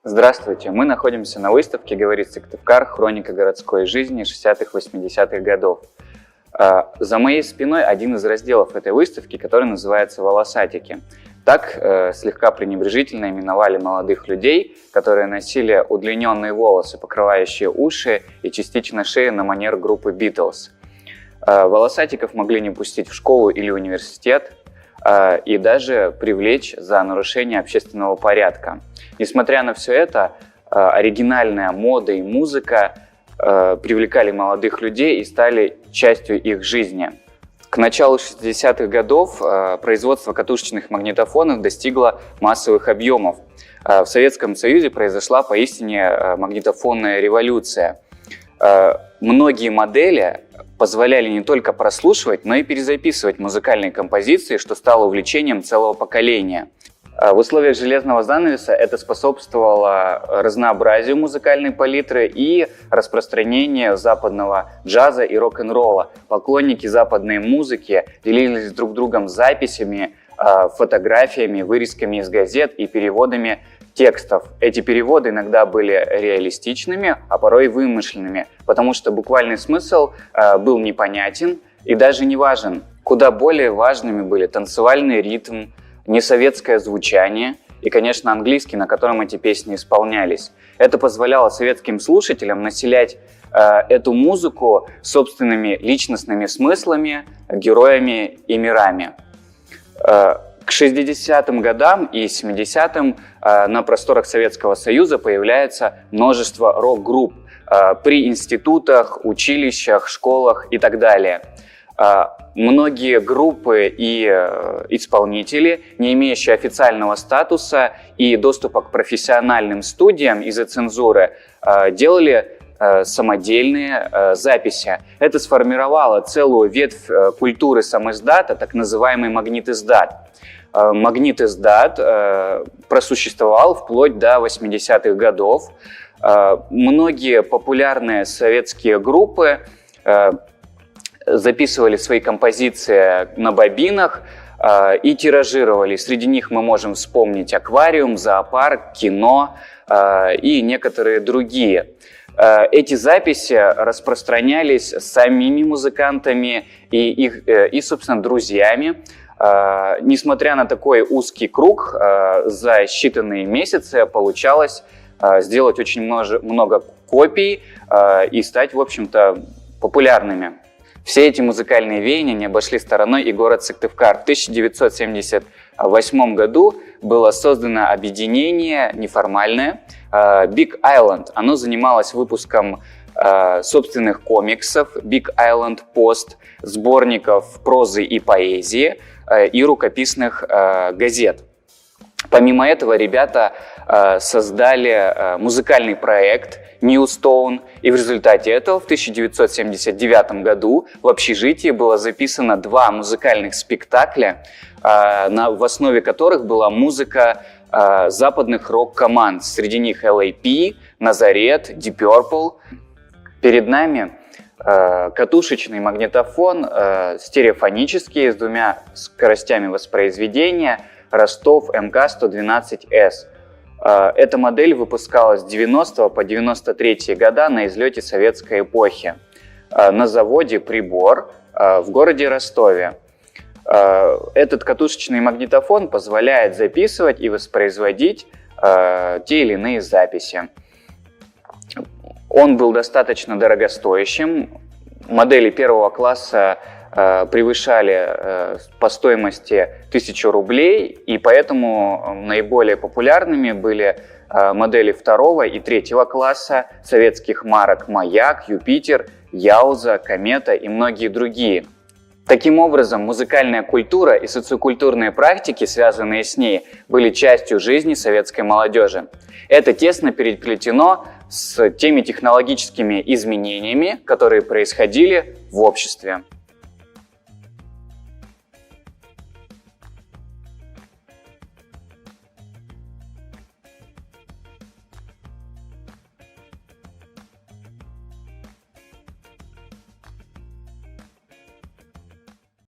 Здравствуйте! Мы находимся на выставке «Говорит Сыктывкар. Хроника городской жизни 60-80-х годов». За моей спиной один из разделов этой выставки, который называется «Волосатики». Так слегка пренебрежительно именовали молодых людей, которые носили удлиненные волосы, покрывающие уши и частично шею на манер группы Beatles. Волосатиков могли не пустить в школу или университет и даже привлечь за нарушение общественного порядка. Несмотря на все это, оригинальная мода и музыка привлекали молодых людей и стали частью их жизни. К началу 60-х годов производство катушечных магнитофонов достигло массовых объемов. В Советском Союзе произошла поистине магнитофонная революция. Многие модели позволяли не только прослушивать, но и перезаписывать музыкальные композиции, что стало увлечением целого поколения. В условиях железного занавеса это способствовало разнообразию музыкальной палитры и распространению западного джаза и рок-н-ролла. Поклонники западной музыки делились друг с другом записями, фотографиями, вырезками из газет и переводами текстов. Эти переводы иногда были реалистичными, а порой вымышленными, потому что буквальный смысл был непонятен и даже не важен. Куда более важными были танцевальный ритм, несоветское звучание и, конечно, английский, на котором эти песни исполнялись. Это позволяло советским слушателям населять эту музыку собственными личностными смыслами, героями и мирами. К 60-м годам и 70-м на просторах Советского Союза появляется множество рок-групп при институтах, училищах, школах и так далее. Многие группы и исполнители, не имеющие официального статуса и доступа к профессиональным студиям из-за цензуры, делали самодельные записи. Это сформировало целую ветвь культуры самиздата, так называемый магнит-издат. Магнит-издат просуществовал вплоть до 80-х годов. Многие популярные советские группы записывали свои композиции на бобинах и тиражировали. Среди них мы можем вспомнить «Аквариум», «Зоопарк», «Кино» и некоторые другие. Эти записи распространялись самими музыкантами и собственно, друзьями. Несмотря на такой узкий круг, за считанные месяцы получалось сделать очень много копий и стать, в общем-то, популярными. Все эти музыкальные веяния не обошли стороной и город Сыктывкар. В 1978 году было создано объединение неформальное Big Island. Оно занималось выпуском собственных комиксов Big Island Post, сборников прозы и поэзии и рукописных газет. Помимо этого, ребята создали музыкальный проект New Stone, и в результате этого в 1979 году в общежитии было записано 2 музыкальных спектакля, в основе которых была музыка западных рок-команд. Среди них LAP, Назарет, Deep Purple. Перед нами катушечный магнитофон стереофонический с 2 скоростями воспроизведения Ростов МК-112С. Эта модель выпускалась с 90 по 93 года на излете советской эпохи на заводе «Прибор» в городе Ростове. Этот катушечный магнитофон позволяет записывать и воспроизводить те или иные записи. Он был достаточно дорогостоящим. Модели первого класса превышали по стоимости 1000 рублей, и поэтому наиболее популярными были модели 2 и 3 класса советских марок «Маяк», «Юпитер», «Яуза», «Комета» и многие другие. Таким образом, музыкальная культура и социокультурные практики, связанные с ней, были частью жизни советской молодежи. Это тесно переплетено с теми технологическими изменениями, которые происходили в обществе.